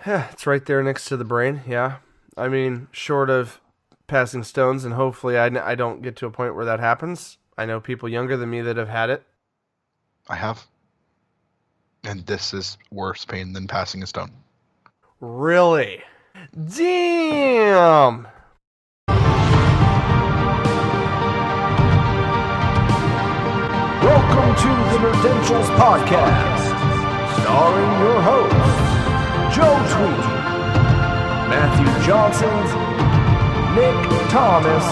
Yeah, it's right there next to the brain, yeah. I mean, short of passing stones, and hopefully I don't get to a point where that happens. I know people younger than me that have had it. I have. And this is worse pain than passing a stone. Really? Damn! Welcome to the Nerdentials podcast, starring your hosts, Joe Tweedy, Matthew Johnson, Nick Thomas,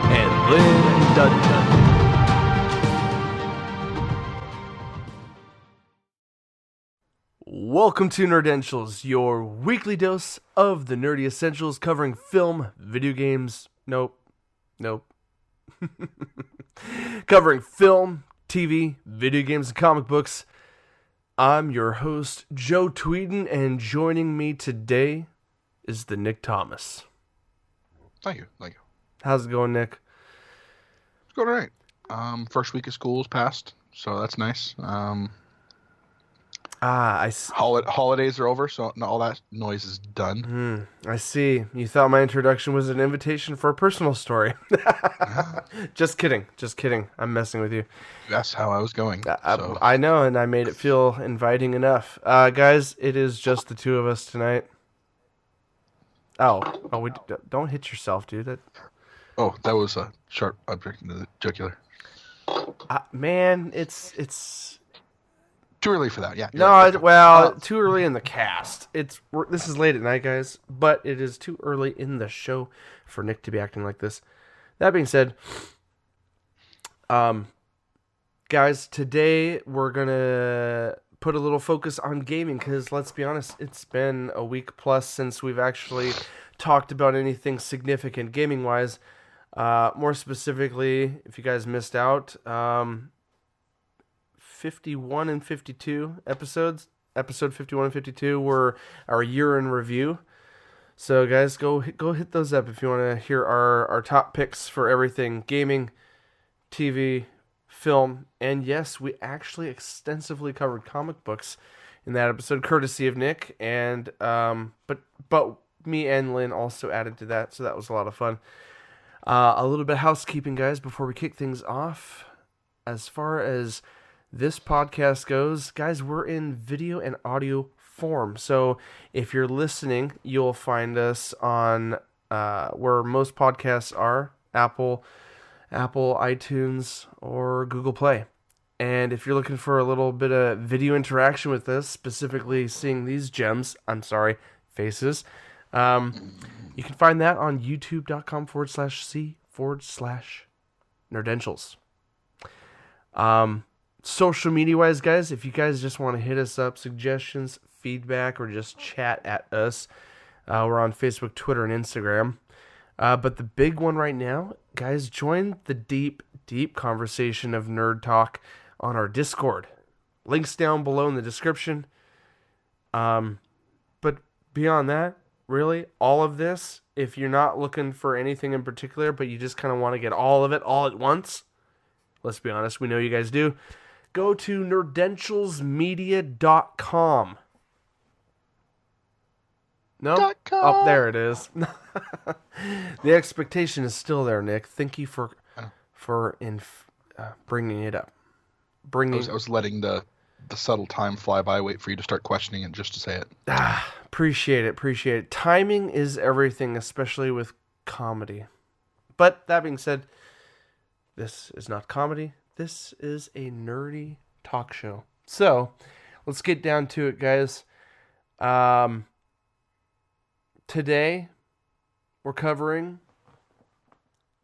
and Lynn Dudley. Welcome to Nerdentials, your weekly dose of the nerdy essentials covering film, video games, nope. Covering film, TV, video games, and comic books. I'm your host, Joe Tweeden, and joining me today is the Nick Thomas. Thank you. How's it going, Nick? It's going all right. First week of school is passed, so that's nice. Holidays are over, so all that noise is done. I see. You thought my introduction was an invitation for a personal story. Just kidding. I'm messing with you. That's how I was going. So. I know, and I made it feel inviting enough. Guys, it is just the two of us tonight. We don't hit yourself, dude. That was a sharp object in the jugular. Man, it's too early for that. Yeah. Too early in the cast. This is late at night, guys, but it is too early in the show for Nick to be acting like this. That being said, guys, today we're gonna put a little focus on gaming because let's be honest, it's been a week plus since we've actually talked about anything significant gaming-wise. More specifically, if you guys missed out, 51 and 52 episodes. Episode 51 and 52 were our year in review. So guys, go hit those up if you want to hear our top picks for everything gaming, TV, film, and yes, we actually extensively covered comic books in that episode, courtesy of Nick, and but me and Lynn also added to that, so that was a lot of fun. A little bit of housekeeping, guys, before we kick things off. As far as this podcast goes, guys, we're in video and audio form. So if you're listening, you'll find us on where most podcasts are, Apple, iTunes, or Google Play. And if you're looking for a little bit of video interaction with us, specifically seeing these faces, you can find that on youtube.com/c/Nerdentials. Social media wise, guys, if you guys just want to hit us up, suggestions, feedback, or just chat at us, we're on Facebook, Twitter, and Instagram. But the big one right now, guys, join the deep conversation of nerd talk on our Discord. Links down below in the description. But beyond that, really, all of this, if you're not looking for anything in particular, but you just kind of want to get all of it all at once, let's be honest, we know you guys do. Go to nerdentialsmedia.com. No? Oh, there it is. The expectation is still there, Nick. Thank you for bringing it up. I was letting the subtle time fly by, wait for you to start questioning it just to say it. Appreciate it. Timing is everything, especially with comedy. But that being said, this is not comedy. This is a nerdy talk show. So, let's get down to it, guys. Today, we're covering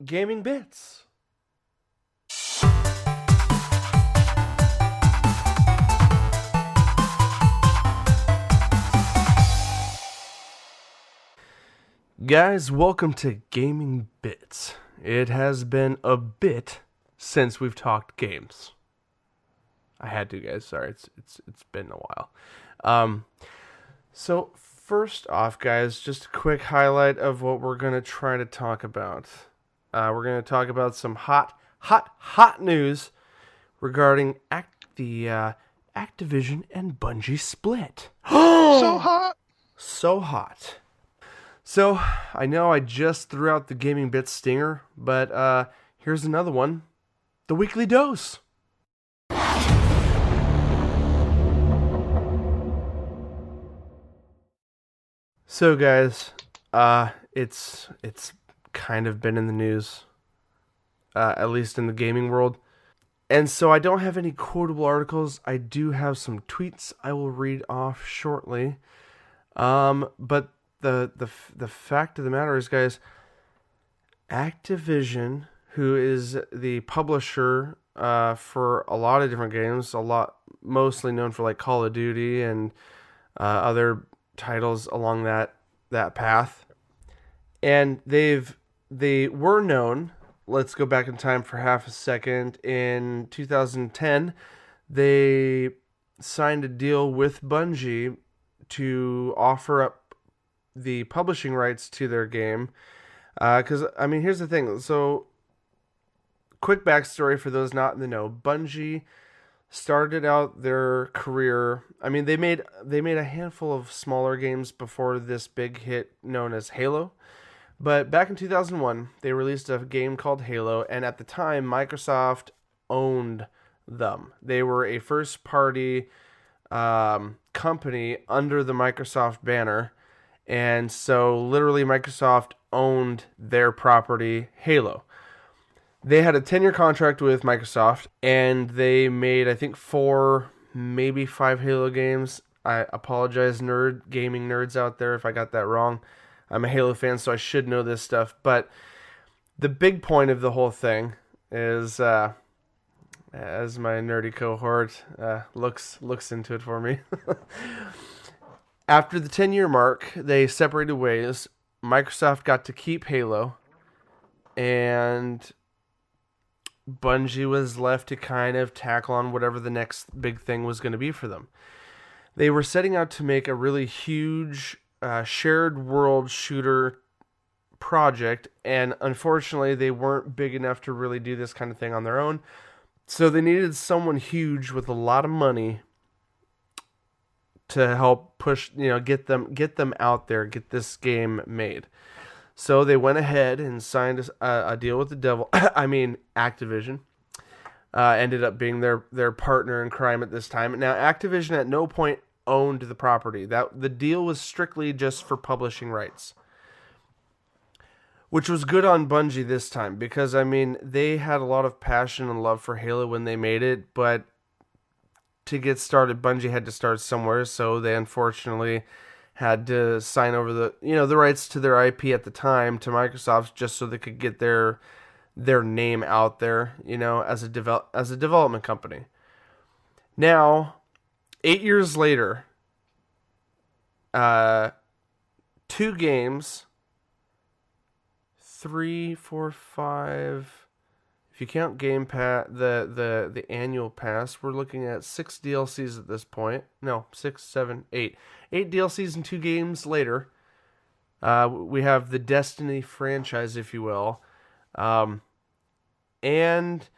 gaming bits. Guys, welcome to Gaming Bits. It has been a bit since we've talked games. I had to, guys. Sorry, it's been a while. So first off, guys, just a quick highlight of what we're gonna try to talk about. We're gonna talk about some hot news regarding the Activision and Bungie split. So hot. so hot. So, I know I just threw out the Gaming Bits stinger, but here's another one. The Weekly Dose. So, guys, it's kind of been in the news, at least in the gaming world. And so I don't have any quotable articles. I do have some tweets I will read off shortly. But the fact of the matter is, guys, Activision, who is the publisher for a lot of different games, mostly known for like Call of Duty and other titles along that path, and they were known. Let's go back in time for half a second. In 2010, they signed a deal with Bungie to offer up the publishing rights to their game. Because, I mean, here's the thing. So, quick backstory for those not in the know. Bungie started out their career. I mean, they made a handful of smaller games before this big hit known as Halo. But back in 2001, they released a game called Halo, and at the time, Microsoft owned them. They were a first-party company under the Microsoft banner, and so literally Microsoft owned their property, Halo. They had a 10-year contract with Microsoft, and they made, I think, 4, maybe 5 Halo games. I apologize, gaming nerds out there, if I got that wrong. I'm a Halo fan, so I should know this stuff. But the big point of the whole thing is, as my nerdy cohort looks into it for me, after the 10-year mark, they separated ways. Microsoft got to keep Halo, and Bungie was left to kind of tackle on whatever the next big thing was going to be for them. They were setting out to make a really huge shared world shooter project, and unfortunately they weren't big enough to really do this kind of thing on their own. So they needed someone huge with a lot of money to help push, get them out there, get this game made. So they went ahead and signed a deal with the devil. I mean, Activision ended up being their partner in crime at this time. Now, Activision at no point owned the property. That the deal was strictly just for publishing rights, which was good on Bungie this time, because I mean, they had a lot of passion and love for Halo when they made it, but to get started, Bungie had to start somewhere, so they unfortunately had to sign over the rights to their IP at the time to Microsoft, just so they could get their name out there, as a development company. Now, 8 years later, 2 games, 3, 4, 5. If you count Game Pass, the annual pass, we're looking at 6 DLCs at this point. No, 6, 7, 8. 8 DLCs and 2 games later. We have the Destiny franchise, if you will. And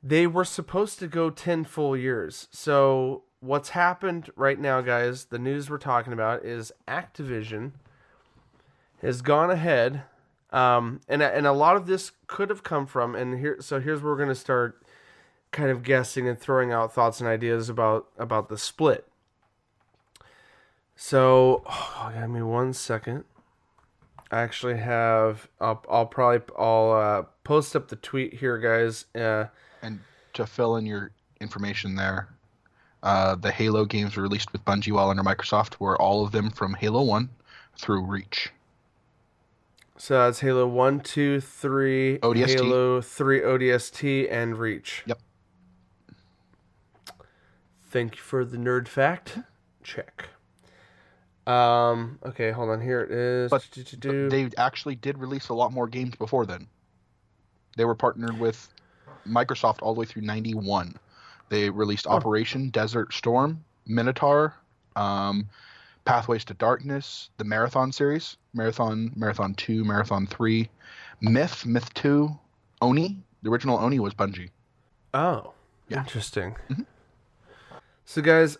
they were supposed to go 10 full years. So what's happened right now, guys, the news we're talking about is Activision has gone ahead. And a lot of this could have come from, here's where we're going to start kind of guessing and throwing out thoughts and ideas about the split. So, give me 1 second. I actually have, I'll post up the tweet here, guys. And to fill in your information there, the Halo games released with Bungie while under Microsoft were all of them from Halo 1 through Reach. So that's Halo 1, 2, 3, ODST. Halo 3, ODST, and Reach. Yep. Thank you for the nerd fact. Check. Okay, hold on. Here it is. But they actually did release a lot more games before then. They were partnered with Microsoft all the way through 91. They released Operation Desert Storm, Minotaur, Pathways to Darkness, the Marathon series, Marathon 2, Marathon 3, Myth 2, Oni. The original Oni was Bungie. Oh, yeah. Interesting. Mm-hmm. So, guys,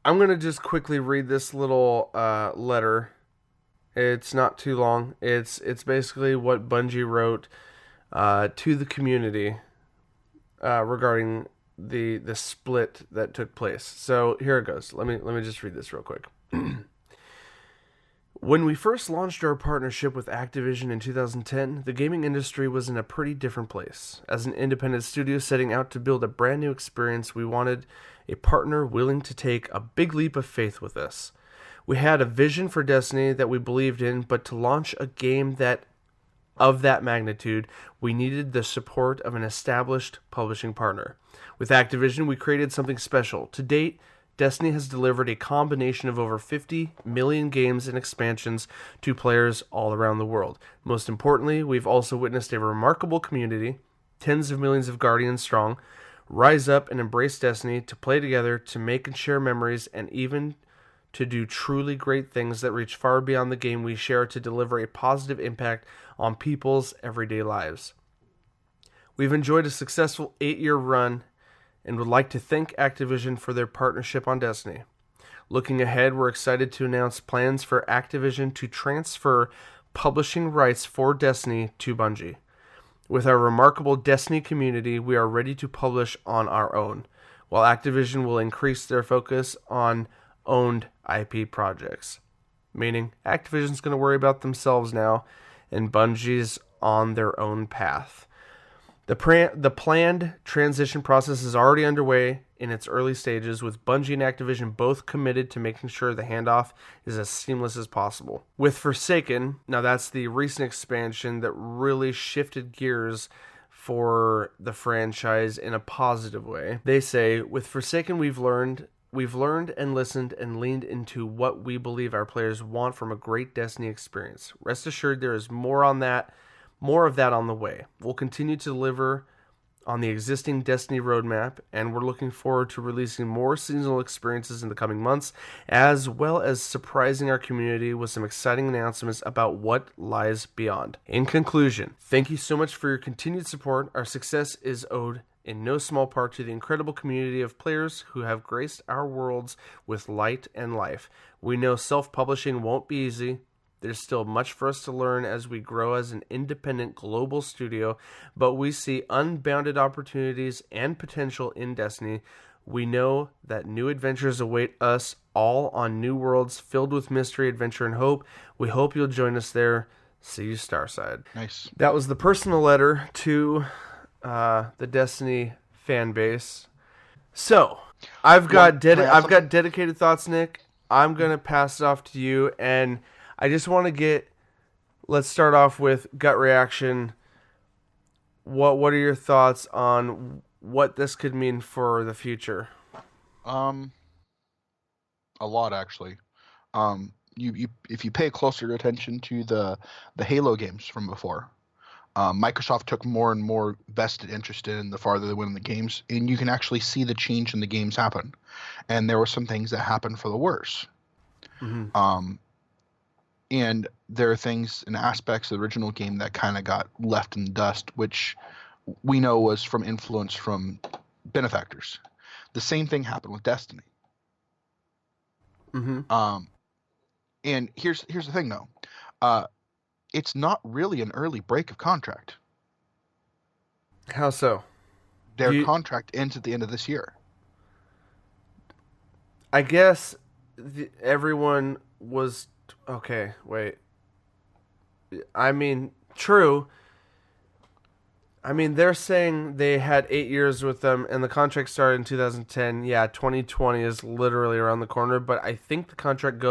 I'm going to just quickly read this little letter. It's not too long. It's basically what Bungie wrote to the community regarding the split that took place. So here it goes. Let me just read this real quick. When we first launched our partnership with Activision in 2010, the gaming industry was in a pretty different place. As an independent studio setting out to build a brand new experience, we wanted a partner willing to take a big leap of faith with us. We had a vision for Destiny that we believed in, but to launch a game of that magnitude, we needed the support of an established publishing partner. With Activision, we created something special. To date, Destiny has delivered a combination of over 50 million games and expansions to players all around the world. Most importantly, we've also witnessed a remarkable community, tens of millions of Guardians strong, rise up and embrace Destiny, to play together, to make and share memories, and even to do truly great things that reach far beyond the game we share, to deliver a positive impact on people's everyday lives. We've enjoyed a successful 8-year run and would like to thank Activision for their partnership on Destiny. Looking ahead, we're excited to announce plans for Activision to transfer publishing rights for Destiny to Bungie. With our remarkable Destiny community, we are ready to publish on our own, while Activision will increase their focus on owned IP projects. Meaning, Activision's going to worry about themselves now, and Bungie's on their own path. The planned transition process is already underway in its early stages, with Bungie and Activision both committed to making sure the handoff is as seamless as possible. With Forsaken, now that's the recent expansion that really shifted gears for the franchise in a positive way. They say, with Forsaken we've learned and listened and leaned into what we believe our players want from a great Destiny experience. Rest assured there is more of that on the way. We'll continue to deliver on the existing Destiny roadmap, and we're looking forward to releasing more seasonal experiences in the coming months, as well as surprising our community with some exciting announcements about what lies beyond. In conclusion, thank you so much for your continued support. Our success is owed in no small part to the incredible community of players who have graced our worlds with light and life. We know self-publishing won't be easy. There's still much for us to learn as we grow as an independent global studio, but we see unbounded opportunities and potential in Destiny. We know that new adventures await us all on new worlds filled with mystery, adventure, and hope. We hope you'll join us there. See you Starside. Nice. That was the personal letter to the Destiny fan base. So, I've got dedicated thoughts, Nick. I'm gonna pass it off to you, and I just want to let's start off with gut reaction. What are your thoughts on what this could mean for the future? A lot, actually. You if you pay closer attention to the Halo games from before, Microsoft took more and more vested interest in the farther they went in the games, and you can actually see the change in the games happen. And there were some things that happened for the worse. Mm-hmm. And there are things and aspects of the original game that kind of got left in the dust, which we know was from influence from benefactors. The same thing happened with Destiny. Mm-hmm. And here's the thing, though. It's not really an early break of contract. How so? Their contract ends at the end of this year. I guess everyone was... Okay, wait. I mean, true. I mean, they're saying they had 8 years with them, and the contract started in 2010. Yeah, 2020 is literally around the corner, but I think the contract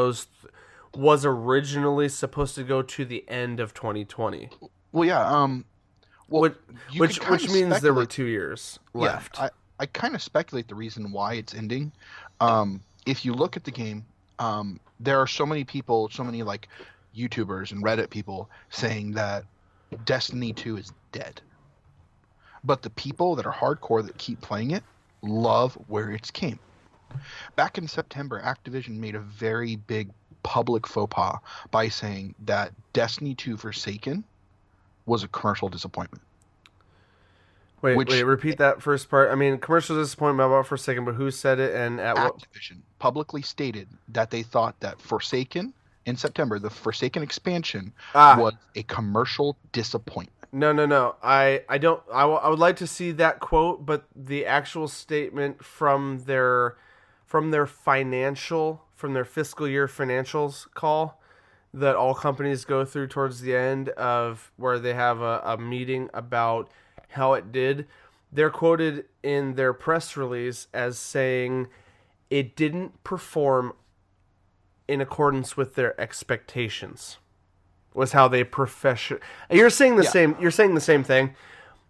was originally supposed to go to the end of 2020. Well, yeah. Which means there were 2 years left. Yeah, I kind of speculate the reason why it's ending. If you look at the game, there are so many people, so many like YouTubers and Reddit people saying that Destiny 2 is dead. But the people that are hardcore that keep playing it love where it's came. Back in September, Activision made a very big public faux pas by saying that Destiny 2 Forsaken was a commercial disappointment. Wait, repeat that first part. I mean, commercial disappointment about Forsaken, but who said it and at Activision publicly stated that they thought that Forsaken in September, the Forsaken expansion, was a commercial disappointment. No. I don't. I would like to see that quote, but the actual statement from their fiscal year financials call that all companies go through towards the end of where they have a meeting about how it did. They're quoted in their press release as saying it didn't perform in accordance with their expectations. Was how they You're saying the same. You're saying the same thing,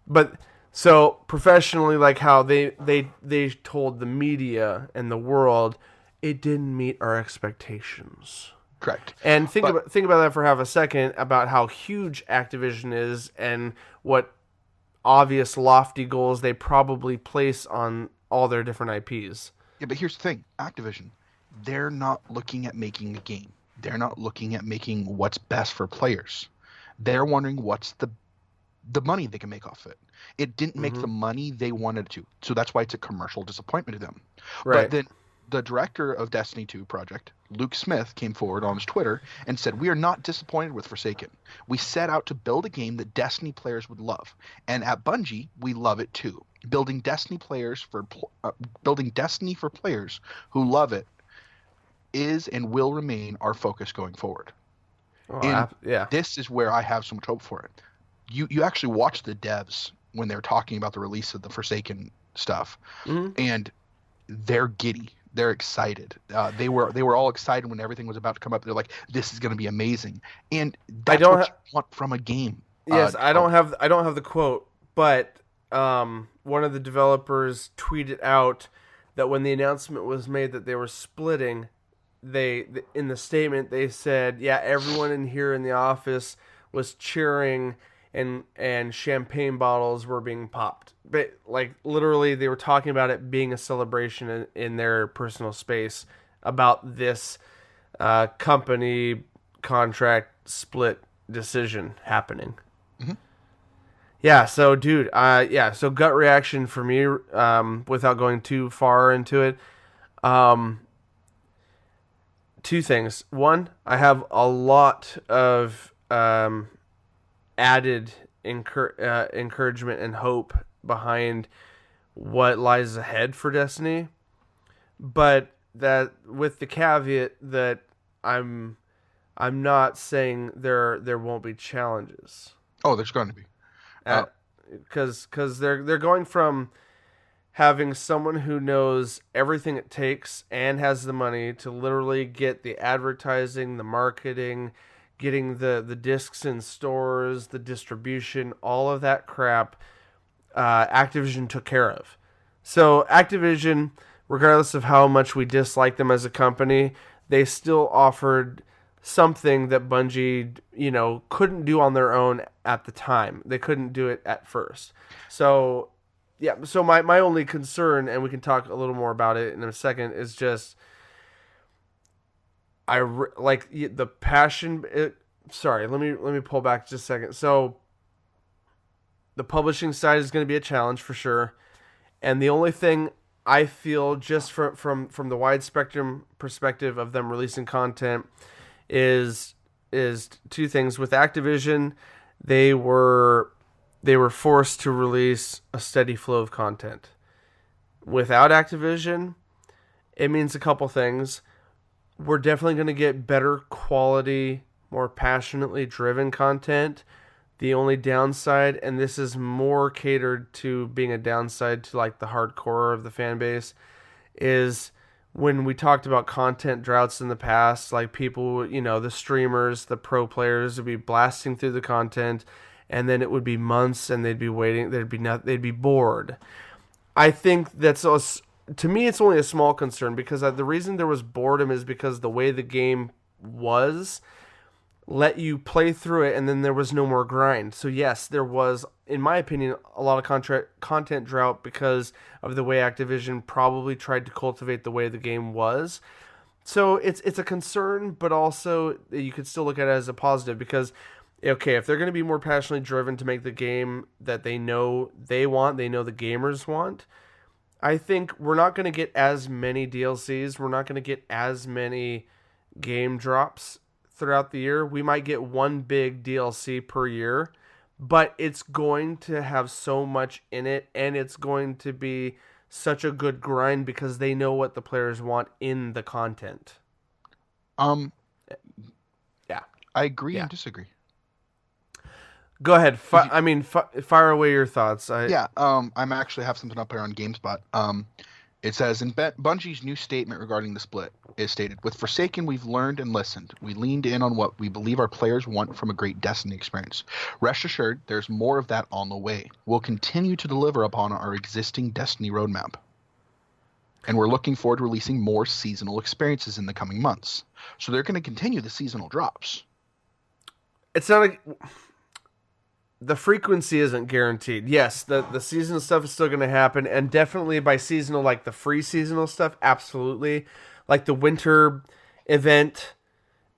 but so professionally, like how they told the media and the world, it didn't meet our expectations. Correct. And think about that for half a second about how huge Activision is and what obvious lofty goals they probably place on all their different IPs. Yeah, but here's the thing, Activision, they're not looking at making a game. They're not looking at making what's best for players. They're wondering what's the money they can make off it. It didn't make the money they wanted to. So that's why it's a commercial disappointment to them. Right. But then the director of Destiny 2 project, Luke Smith, came forward on his Twitter and said, "We are not disappointed with Forsaken. We set out to build a game that Destiny players would love. And at Bungie, we love it too. Building Destiny for players who love it is and will remain our focus going forward." This is where I have so much hope for it. You actually watch the devs when they're talking about the release of the Forsaken stuff, and they're giddy. They're excited. They were all excited when everything was about to come up. They're like, "This is going to be amazing," and that's what you want from a game. Yes, I don't have the quote, but one of the developers tweeted out that when the announcement was made that they were splitting, in the statement they said, "Yeah, everyone in here in the office was cheering and champagne bottles were being popped." But like literally they were talking about it being a celebration in their personal space about this company contract split decision happening. Yeah, so dude, so gut reaction for me, without going too far into it. Two things. One, I have a lot of added encouragement and hope behind what lies ahead for Destiny, but that with the caveat that I'm not saying there won't be challenges. Oh, there's going to be, because they're going from having someone who knows everything it takes and has the money to literally get the advertising, the marketing, getting the discs in stores, the distribution, all of that crap, Activision took care of. So Activision, regardless of how much we dislike them as a company, they still offered something that Bungie, couldn't do on their own at the time. They couldn't do it at first. So, yeah. So my only concern, and we can talk a little more about it in a second, is just like the passion. Sorry, let me pull back just a second. So the publishing side is going to be a challenge for sure, and the only thing I feel just from the wide spectrum perspective of them releasing content is two things. With Activision, they were forced to release a steady flow of content. Without Activision, it means a couple things. We're definitely going to get better quality, more passionately driven content. The only downside, and this is more catered to being a downside to like the hardcore of the fan base, is when we talked about content droughts in the past, like people, the streamers, the pro players would be blasting through the content, and then it would be months and they'd be waiting. They'd be bored. I think to me, it's only a small concern, because the reason there was boredom is because the way the game was let you play through it, and then there was no more grind. So yes, there was, in my opinion, a lot of content drought because of the way Activision probably tried to cultivate the way the game was. So it's a concern, but also you could still look at it as a positive, because okay, if they're going to be more passionately driven to make the game that they know the gamers want, I think we're not going to get as many DLCs. We're not going to get as many game drops throughout the year. We might get one big DLC per year, but it's going to have so much in it, and it's going to be such a good grind because they know what the players want in the content. Yeah. I agree Yeah. and disagree. Go ahead. Fire away your thoughts. I'm actually have something up here on GameSpot. It says, in Bungie's new statement regarding the split is stated, with Forsaken, we've learned and listened. We leaned in on what we believe our players want from a great Destiny experience. Rest assured, there's more of that on the way. We'll continue to deliver upon our existing Destiny roadmap. And we're looking forward to releasing more seasonal experiences in the coming months. So they're going to continue the seasonal drops. It's not the frequency isn't guaranteed. Yes, the seasonal stuff is still going to happen, and definitely by seasonal, like the free seasonal stuff, absolutely. Like the winter event,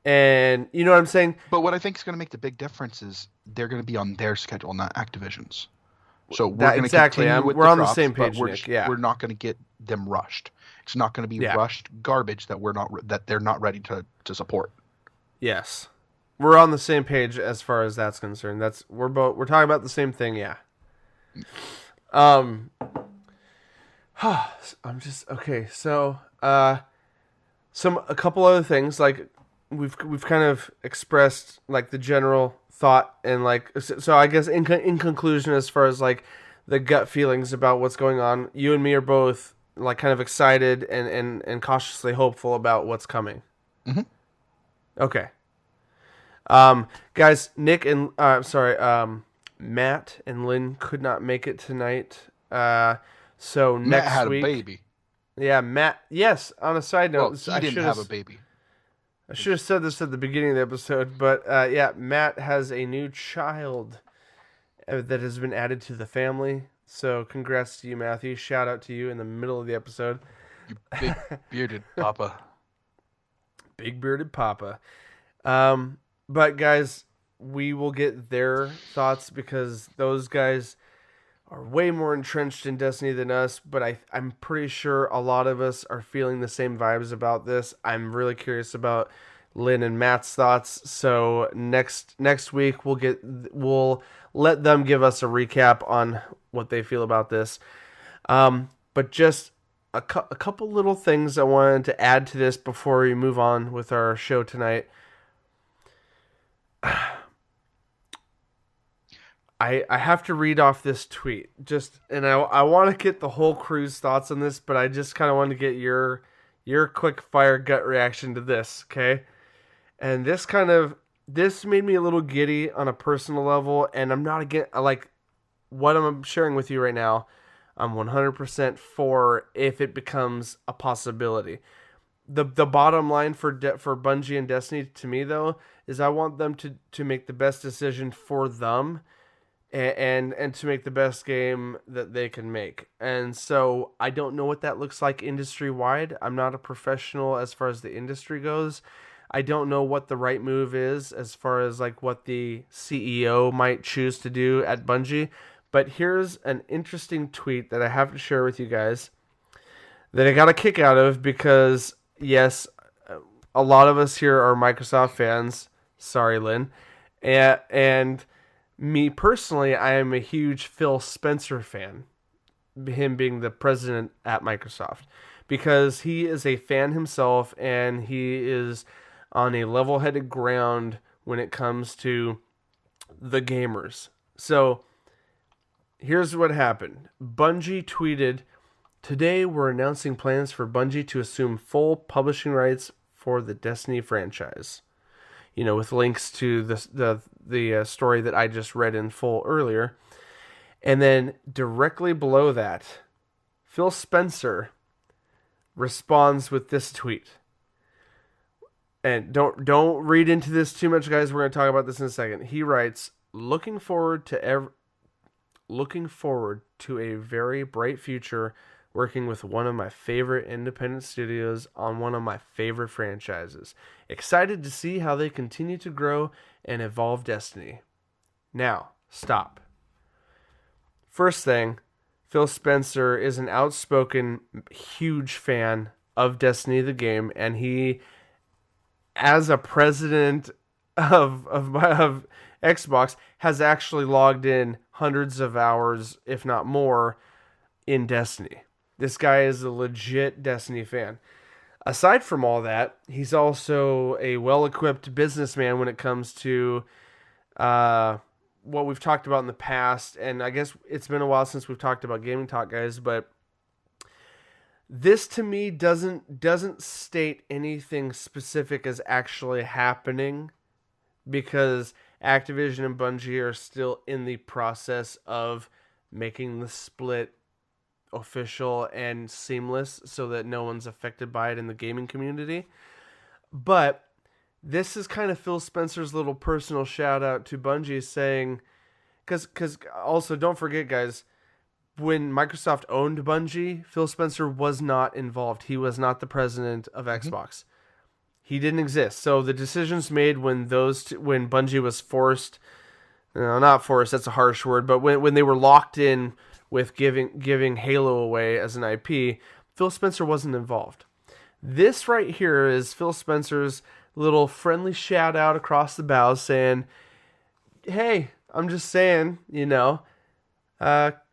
and you know what I'm saying? But what I think is going to make the big difference is they're going to be on their schedule, not Activision's. So we're going to continue with we're on drops, the same page, but Nick. Yeah. we're not going to get them rushed. It's not going to be rushed garbage that they're not ready to support. Yes. We're on the same page as far as that's concerned. We're talking about the same thing, yeah. I'm just okay. So, a couple other things, like we've kind of expressed like the general thought, and like so I guess in conclusion, as far as like the gut feelings about what's going on, you and me are both like kind of excited and cautiously hopeful about what's coming. Mm-hmm. Okay. Guys, Nick and Matt and Lynn could not make it tonight. So Matt next had week, a baby. Yeah, Matt. Yes. On a side note, Well, he didn't have a baby. I should have said this at the beginning of the episode, but yeah, Matt has a new child that has been added to the family. So congrats to you, Matthew. Shout out to you in the middle of the episode. You big bearded papa. Big bearded papa. But guys, we will get their thoughts because those guys are way more entrenched in Destiny than us, but I'm pretty sure a lot of us are feeling the same vibes about this. I'm really curious about Lynn and Matt's thoughts. So next week we'll let them give us a recap on what they feel about this. But just a couple little things I wanted to add to this before we move on with our show tonight. I have to read off this tweet, and I want to get the whole crew's thoughts on this, but I just kind of want to get your quick fire gut reaction to this, okay? And this made me a little giddy on a personal level, and I'm not against, like what I'm sharing with you right now. I'm 100% for if it becomes a possibility. The bottom line for Bungie and Destiny to me though is I want them to make the best decision for them. And to make the best game that they can make. And so I don't know what that looks like industry-wide. I'm not a professional as far as the industry goes. I don't know what the right move is as far as like what the CEO might choose to do at Bungie. But here's an interesting tweet that I have to share with you guys that I got a kick out of because, yes, a lot of us here are Microsoft fans. Sorry, Lynn. And me personally, I am a huge Phil Spencer fan, him being the president at Microsoft, because he is a fan himself and he is on a level-headed ground when it comes to the gamers. So here's what happened. Bungie tweeted, "Today we're announcing plans for Bungie to assume full publishing rights for the Destiny franchise." You know, with links to the story that I just read in full earlier. And then directly below that, Phil Spencer responds with this tweet. And don't read into this too much, guys. We're going to talk about this in a second. He writes, looking forward to a very bright future working with one of my favorite independent studios on one of my favorite franchises. Excited to see how they continue to grow and evolve Destiny. Now, stop. First thing, Phil Spencer is an outspoken, huge fan of Destiny the game, and he, as a president of Xbox, has actually logged in hundreds of hours, if not more, in Destiny. This guy is a legit Destiny fan. Aside from all that, he's also a well-equipped businessman when it comes to what we've talked about in the past, and I guess it's been a while since we've talked about Gaming Talk, guys, but this to me doesn't state anything specific as actually happening, because Activision and Bungie are still in the process of making the split official and seamless so that no one's affected by it in the gaming community. But this is kind of Phil Spencer's little personal shout out to Bungie, saying, because also don't forget, guys, when Microsoft owned Bungie, Phil Spencer was not involved. He was not the president of Xbox. He didn't exist. So the decisions made when Bungie was forced, not forced, that's a harsh word, but when they were locked in with giving Halo away as an IP, Phil Spencer wasn't involved. This right here is Phil Spencer's little friendly shout out across the bows saying, hey, I'm just saying,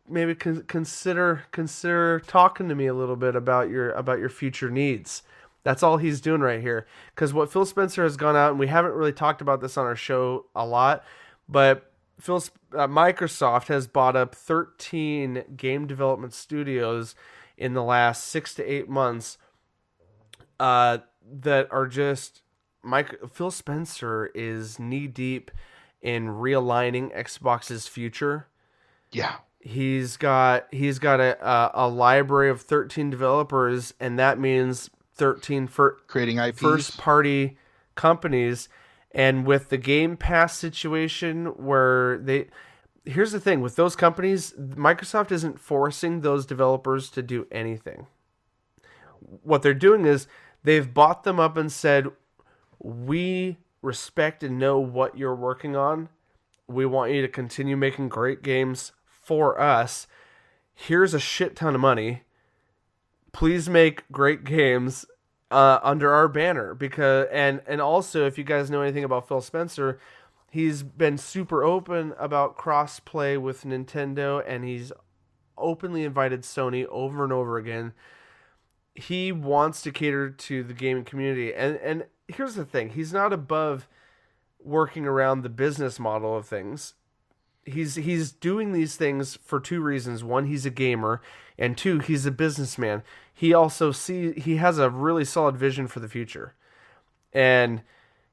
maybe consider talking to me a little bit about your future needs. That's all he's doing right here. Because what Phil Spencer has gone out, and we haven't really talked about this on our show a lot, but Microsoft has bought up 13 game development studios in the last 6 to 8 months that are just... Phil Spencer is knee deep in realigning Xbox's future. Yeah. He's got a library of 13 developers, and that means 13 creating IPs, first party companies. And with the Game Pass situation, where here's the thing with those companies, Microsoft isn't forcing those developers to do anything. What they're doing is they've bought them up and said, we respect and know what you're working on. We want you to continue making great games for us. Here's a shit ton of money. Please make great games under our banner. Because and also, if you guys know anything about Phil Spencer, he's been super open about cross-play with Nintendo, and he's openly invited Sony over and over again. He wants to cater to the gaming community. And here's the thing. He's not above working around the business model of things. He's doing these things for two reasons. One, he's a gamer, and two, he's a businessman. He has a really solid vision for the future. And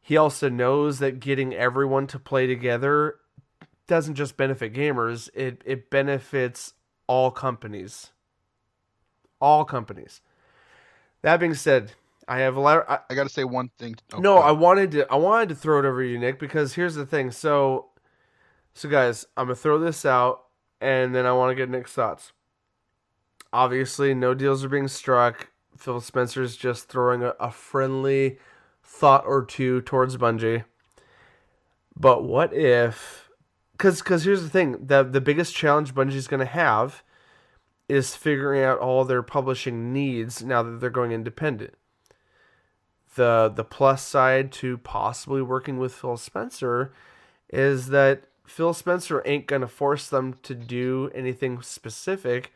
he also knows that getting everyone to play together doesn't just benefit gamers, it benefits all companies. All companies. That being said, I have a lot. I got to say one thing. I wanted to throw it over to you, Nick, because here's the thing. So guys, I'm gonna throw this out, and then I want to get Nick's thoughts. Obviously, no deals are being struck. Phil Spencer's just throwing a friendly thought or two towards Bungie. But what if? Because here's the thing: the biggest challenge Bungie's gonna have is figuring out all their publishing needs now that they're going independent. The plus side to possibly working with Phil Spencer is that Phil Spencer ain't going to force them to do anything specific.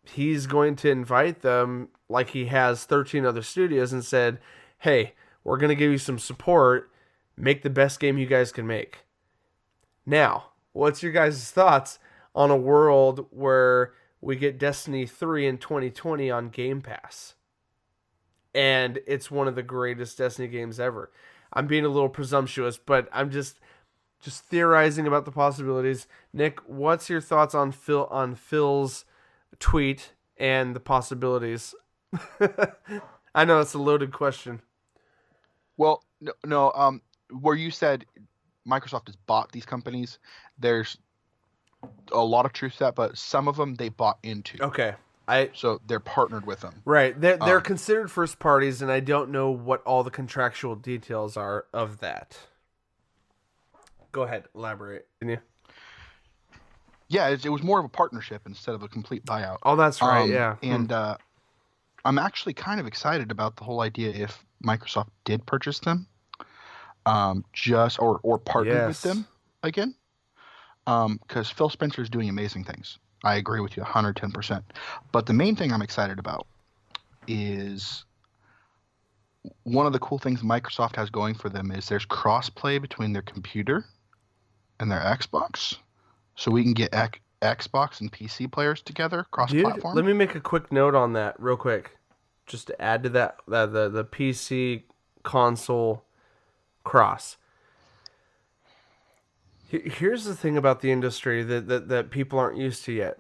He's going to invite them, like he has 13 other studios, and said, hey, we're going to give you some support. Make the best game you guys can make. Now, what's your guys' thoughts on a world where we get Destiny 3 in 2020 on Game Pass? And it's one of the greatest Destiny games ever. I'm being a little presumptuous, but I'm just theorizing about the possibilities. Nick, what's your thoughts on Phil's tweet and the possibilities? I know it's a loaded question. Well, no. Where you said Microsoft has bought these companies, there's a lot of truth to that, but some of them they bought into. Okay. So they're partnered with them. Right. They're considered first parties, and I don't know what all the contractual details are of that. Go ahead. Elaborate. Can you? Yeah, it was more of a partnership instead of a complete buyout. Oh, that's right. Yeah. And I'm actually kind of excited about the whole idea if Microsoft did purchase them, or partnered with them again, because Phil Spencer is doing amazing things. I agree with you 110%. But the main thing I'm excited about is one of the cool things Microsoft has going for them is there's cross-play between their computer and their Xbox, so we can get Xbox and PC players together cross-platform. Let me make a quick note on that real quick, just to add to that the PC console cross. Here's the thing about the industry that people aren't used to yet.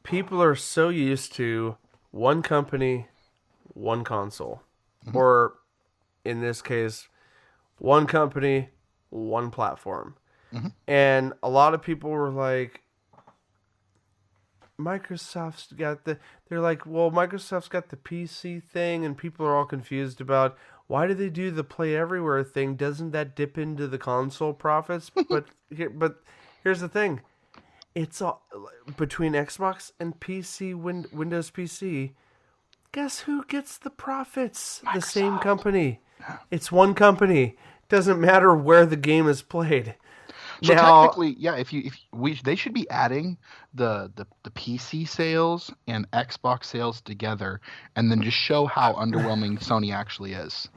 People are so used to one company, one console. Mm-hmm. Or, in this case, one company, one platform. Mm-hmm. And a lot of people were like, Microsoft's got they're like, well, Microsoft's got the PC thing, and people are all confused about, why do they do the Play Everywhere thing? Doesn't that dip into the console profits? But here's the thing. It's all between Xbox and PC, Windows PC. Guess who gets the profits? Microsoft. The same company. It's one company. Doesn't matter where the game is played. So now, technically, yeah, they should be adding the PC sales and Xbox sales together, and then just show how underwhelming Sony actually is.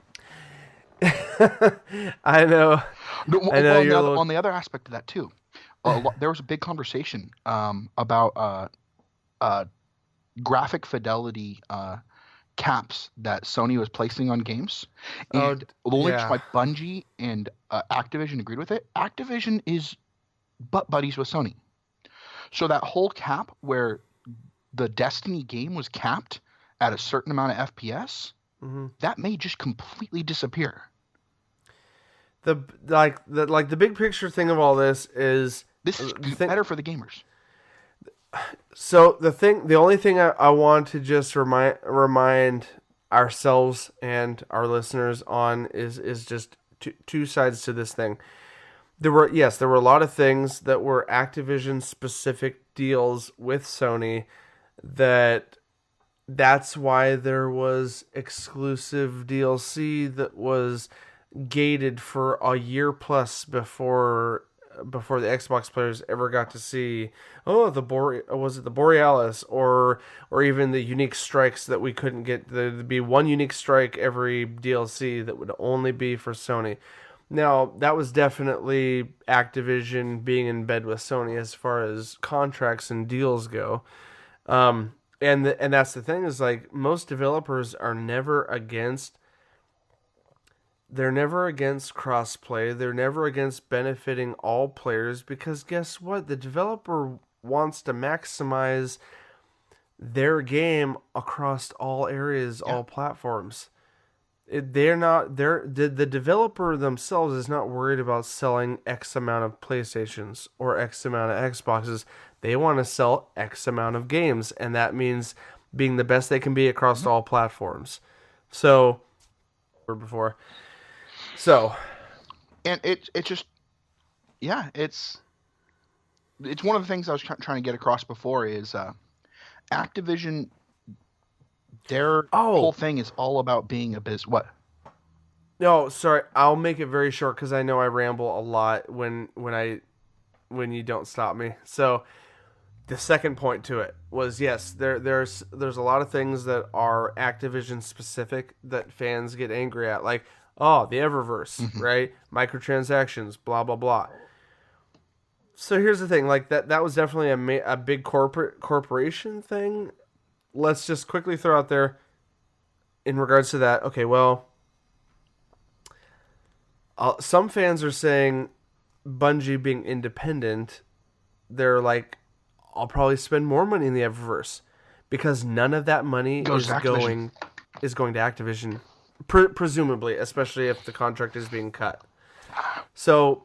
I know. On the other aspect of that too, there was a big conversation about graphic fidelity caps that Sony was placing on games, and only why Bungie and Activision agreed with it. Activision is butt buddies with Sony, so that whole cap where the Destiny game was capped at a certain amount of FPS, that may just completely disappear. The big picture thing of all this is better for the gamers. So the only thing I want to just remind ourselves and our listeners on is just two sides to this thing. There were a lot of things that were Activision specific deals with Sony that's why there was exclusive DLC that was gated for a year plus before the Xbox players ever got to see was it the Borealis or even the unique strikes that we couldn't get. There'd be one unique strike every DLC that would only be for Sony. Now, that was definitely Activision being in bed with Sony as far as contracts and deals go. And that's the thing is, like, most developers are never against crossplay. They're never against benefiting all players, because guess what? The developer wants to maximize their game across all areas, all platforms. The developer themselves is not worried about selling X amount of PlayStations or X amount of Xboxes. They want to sell X amount of games, and that means being the best they can be across all platforms. So, or before. So, and it's one of the things I was trying to get across before is Activision. Their whole thing is all about being a business. What? No, sorry. I'll make it very short because I know I ramble a lot when you don't stop me. So, the second point to it was, yes, there's a lot of things that are Activision specific that fans get angry at, like, the Eververse, right? Microtransactions, blah blah blah. So here's the thing, like that was definitely a big corporation thing. Let's just quickly throw out there in regards to that. Okay, well, some fans are saying Bungie being independent, they're like, I'll probably spend more money in the Eververse because none of that money is going to Activision, presumably, especially if the contract is being cut. So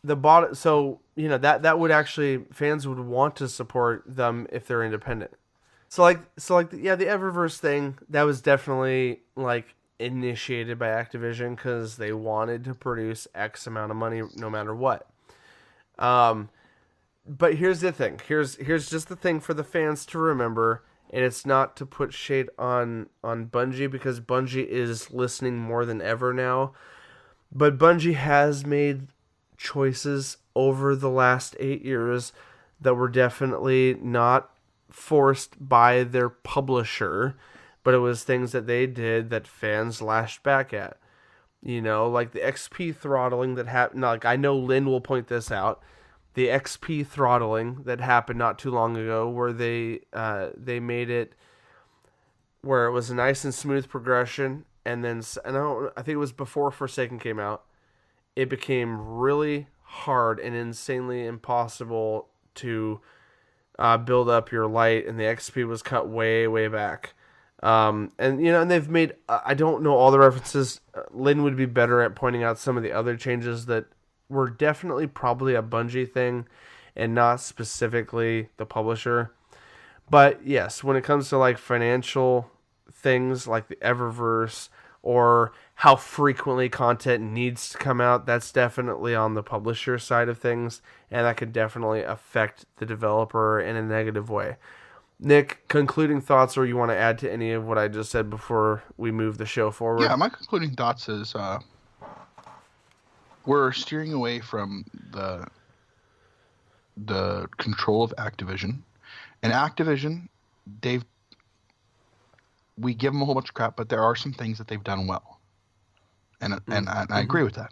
that would actually, fans would want to support them if they're independent. So the Eververse thing, that was definitely like initiated by Activision because they wanted to produce X amount of money no matter what. But here's the thing. Here's just the thing for the fans to remember, and it's not to put shade on Bungie because Bungie is listening more than ever now. But Bungie has made choices over the last 8 years that were definitely not forced by their publisher, but it was things that they did that fans lashed back at. You know, like the XP throttling that happened. Like, I know Lynn will point this out. The XP throttling that happened not too long ago, where they made it where it was a nice and smooth progression, and then I think it was before Forsaken came out. It became really hard and insanely impossible to build up your light, and the XP was cut way, way back. And they've made, I don't know all the references. Lynn would be better at pointing out some of the other changes that were definitely probably a Bungie thing and not specifically the publisher. But yes, when it comes to like financial things like the Eververse or how frequently content needs to come out, that's definitely on the publisher side of things, and that could definitely affect the developer in a negative way. Nick, concluding thoughts, or you want to add to any of what I just said before we move the show forward? Yeah, my concluding thoughts is we're steering away from the control of Activision. And Activision, we give them a whole bunch of crap, but there are some things that they've done well. And I agree with that.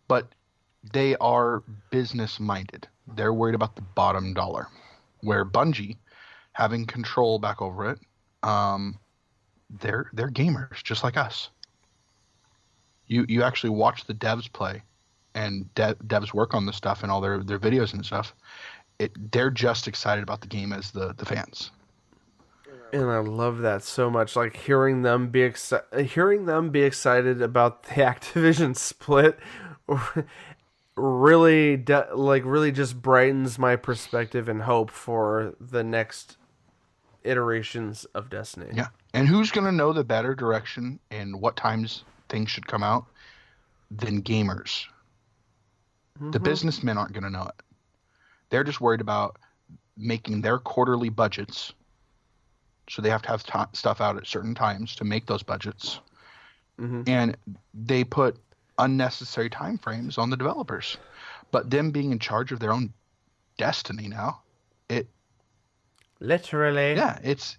But they are business-minded. They're worried about the bottom dollar. Where Bungie, having control back over it, they're gamers, just like us. You actually watch the devs play and devs work on this stuff and all their videos and stuff. They're just excited about the game as the fans. And I love that so much. Like hearing them be excited about the Activision split really just brightens my perspective and hope for the next iterations of Destiny. Yeah. And who's going to know the better direction and what times things should come out than gamers? The businessmen aren't going to know it. They're just worried about making their quarterly budgets. So they have to have stuff out at certain times to make those budgets. And they put unnecessary time frames on the developers. But them being in charge of their own destiny now, literally. Yeah, it's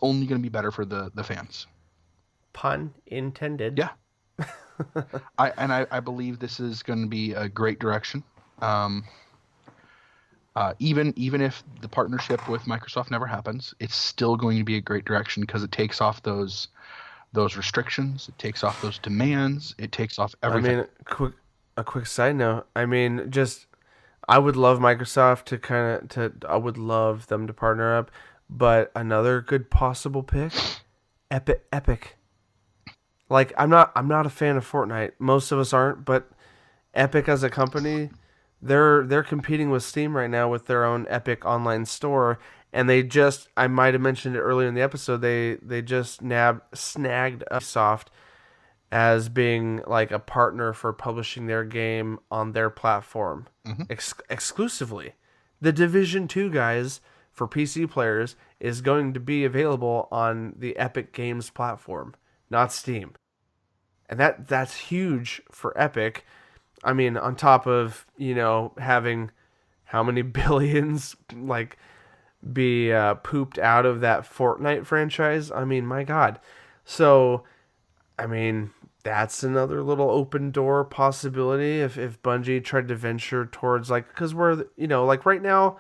only going to be better for the fans. Pun intended. Yeah. I believe this is going to be a great direction. Even if the partnership with Microsoft never happens, it's still going to be a great direction because it takes off those restrictions, it takes off those demands, it takes off everything. I mean, a quick side note. I mean, I would love Microsoft I would love them to partner up, but another good possible pick, Epic. Like I'm not a fan of Fortnite. Most of us aren't, but Epic as a company, they're competing with Steam right now with their own Epic online store, and I might have mentioned it earlier in the episode, they just snagged Ubisoft as being like a partner for publishing their game on their platform exclusively. The Division 2 guys for PC players is going to be available on the Epic Games platform, not Steam. And that's huge for Epic. I mean, on top of, having how many billions like be pooped out of that Fortnite franchise. I mean, my God. So, I mean, that's another little open door possibility if Bungie tried to venture towards because we're, right now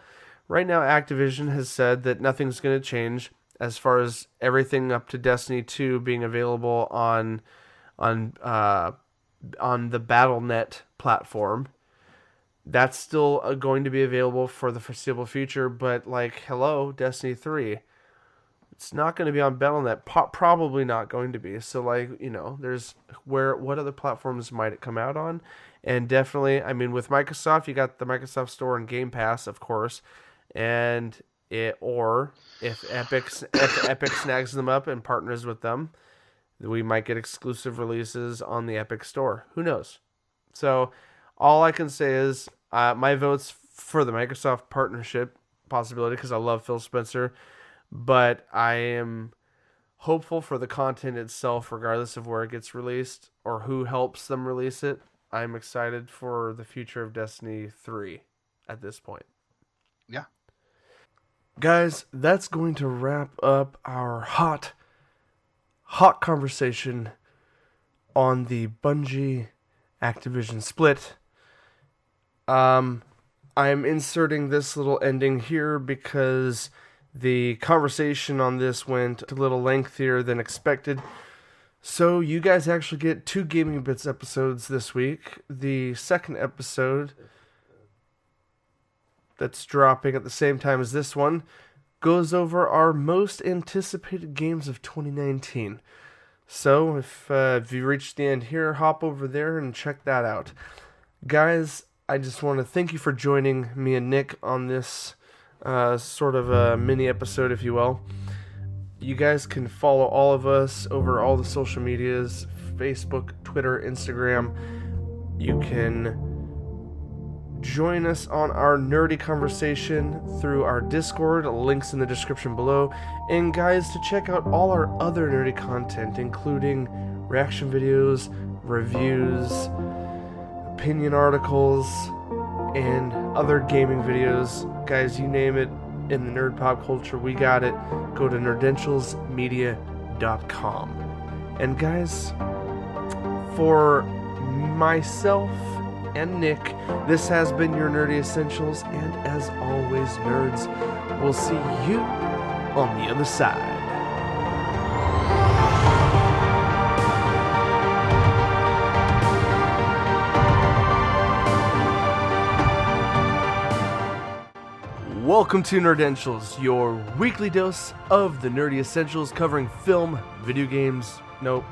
Activision has said that nothing's going to change as far as everything up to Destiny 2 being available on the Battle.net platform. That's still going to be available for the foreseeable future, but hello, Destiny 3. It's not going to be on Battle.net, probably not going to be. So there's what other platforms might it come out on? And definitely, I mean, with Microsoft, you got the Microsoft Store and Game Pass, of course. And if Epic snags them up and partners with them, We might get exclusive releases on the Epic Store. Who knows? So all I can say is my vote's for the Microsoft partnership possibility because I love Phil Spencer, but I am hopeful for the content itself regardless of where it gets released or who helps them release it. I'm excited for the future of Destiny 3 at this point. Yeah. Guys, that's going to wrap up our hot conversation on the Bungie Activision split. I'm inserting this little ending here because the conversation on this went a little lengthier than expected. So you guys actually get 2 Gaming Bits episodes this week. The second episode that's dropping at the same time as this one goes over our most anticipated games of 2019. So if you reached the end here, hop over there and check that out. Guys, I just want to thank you for joining me and Nick on this sort of a mini episode, if you will. You guys can follow all of us over all the social medias, Facebook, Twitter, Instagram. You can join us on our nerdy conversation through our Discord, links in the description below. And guys, to check out all our other nerdy content, including reaction videos, reviews, opinion articles, and other gaming videos. Guys, you name it, in the nerd pop culture, we got it. Go to nerdentialsmedia.com. And guys, for myself and Nick, this has been your Nerdy Essentials, and as always, nerds, we'll see you on the other side. Welcome to Nerdentials, your weekly dose of the Nerdy Essentials covering film, video games, nope.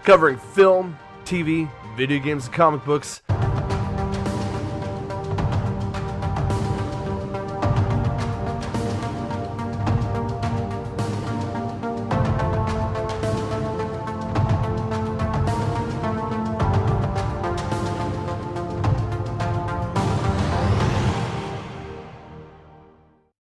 Covering film, TV, video games, and comic books